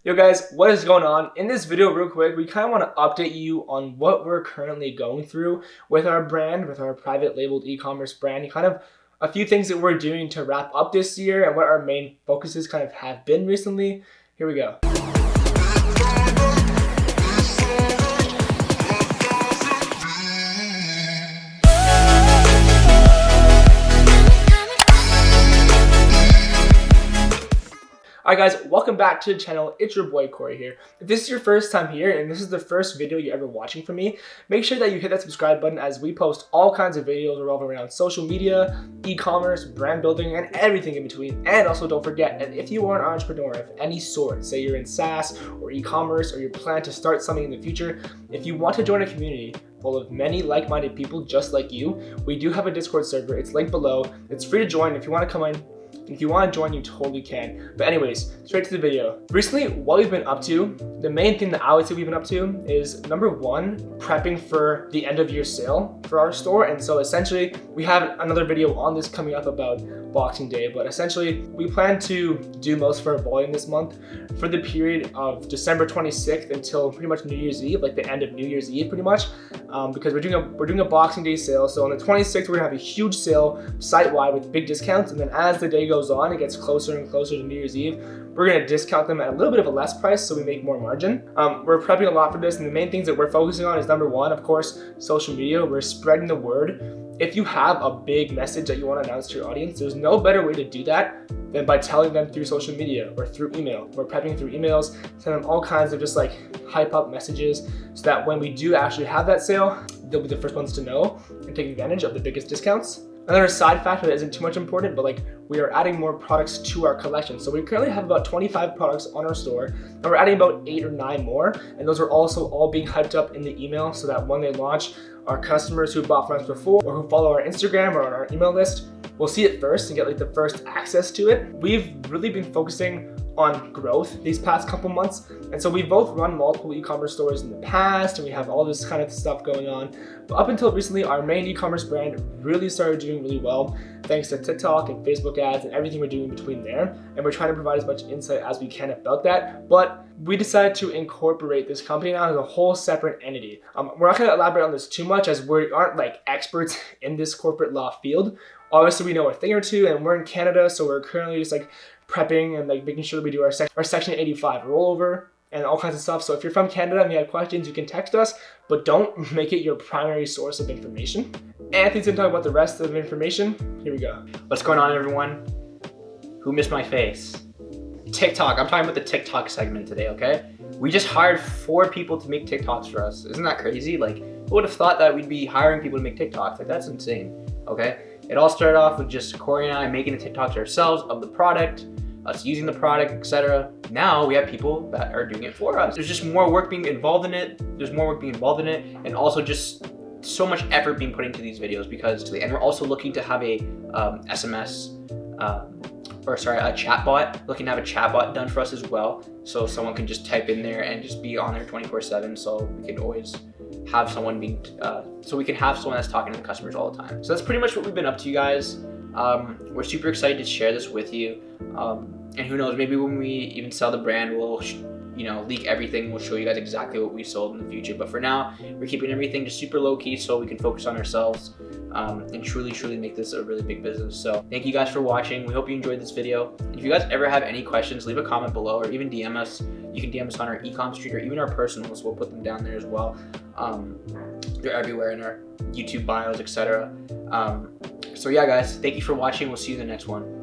Yo guys, what is going on? In this video real quick, we kind of want to update you on what we're currently going through with our brand, with our private labeled e-commerce brand, and kind of a few things that we're doing to wrap up this year and what our main focuses kind of have been recently. Here we go. Alright guys, welcome back to the channel. It's your boy Corey here. If this is your first time here and this is the first video you're ever watching from me, make sure that you hit that subscribe button as we post all kinds of videos revolving around social media, e-commerce, brand building, and everything in between. And also don't forget that if you are an entrepreneur of any sort, say you're in SaaS or e-commerce or you plan to start something in the future, if you want to join a community full of many like-minded people just like you, we do have a Discord server. It's linked below. It's free to join. If you want to come in, if you want to join, you totally can. But anyways, straight to the video. Recently, what we've been up to, the main thing that I would say we've been up to is number one, prepping for the end of year sale for our store. And so essentially, we have another video on this coming up about Boxing Day, but essentially we plan to do most of our volume this month for the period of December 26th until pretty much New Year's Eve, like the end of New Year's Eve pretty much, because we're doing a Boxing Day sale. So on the 26th, we're gonna have a huge sale site-wide with big discounts, and then as the day goes on, it gets closer and closer to New Year's Eve, we're gonna discount them at a little bit of a less price so we make more margin. We're prepping a lot for this, and the main things that we're focusing on is number one, of course, social media. We're spreading the word. If you have a big message that you want to announce to your audience, there's no better way to do that than by telling them through social media or through email. We're prepping through emails, send them all kinds of just like hype up messages so that when we do actually have that sale, they'll be the first ones to know and take advantage of the biggest discounts. Another side factor that isn't too much important, but like we are adding more products to our collection. So we currently have about 25 products on our store, and we're adding about 8 or 9 more. And those are also all being hyped up in the email so that when they launch, our customers who bought from us before or who follow our Instagram or on our email list will see it first and get like the first access to it. We've really been focusing on growth these past couple months. And so we both run multiple e-commerce stores in the past and we have all this kind of stuff going on. But up until recently, our main e-commerce brand really started doing really well thanks to TikTok and Facebook ads and everything we're doing between there. And we're trying to provide as much insight as we can about that. But we decided to incorporate this company now as a whole separate entity. We're not gonna elaborate on this too much as we aren't like experts in this corporate law field. Obviously we know a thing or two and we're in Canada, so we're currently just like prepping and like making sure that we do our Section 85 rollover and all kinds of stuff. So if you're from Canada and you have questions, you can text us, but don't make it your primary source of information. Anthony's gonna talk about the rest of the information. Here we go. What's going on, everyone? Who missed my face? TikTok. I'm talking about the TikTok segment today, okay? We just hired 4 people to make TikToks for us. Isn't that crazy? Like, who would have thought that we'd be hiring people to make TikToks? Like, that's insane, okay? It all started off with just Corey and I making the TikToks ourselves of the product, us using the product, etc. Now we have people that are doing it for us. There's just more work being involved in it. And also just so much effort being put into these videos and we're also looking to have a a chatbot, looking to have a chatbot done for us as well. So someone can just type in there and just be on there 24/7. So we can always have someone that's talking to the customers all the time. So that's pretty much what we've been up to, you guys. We're super excited to share this with you. And who knows, maybe when we even sell the brand, we'll leak everything. We'll show you guys exactly what we sold in the future. But for now, we're keeping everything just super low key so we can focus on ourselves and truly make this a really big business. So thank you guys for watching. We hope you enjoyed this video. And if you guys ever have any questions, leave a comment below or even DM us. You can DM us on our eCom street or even our personals. We'll put them down there as well. They're everywhere in our YouTube bios, etc. So yeah, guys, thank you for watching. We'll see you in the next one.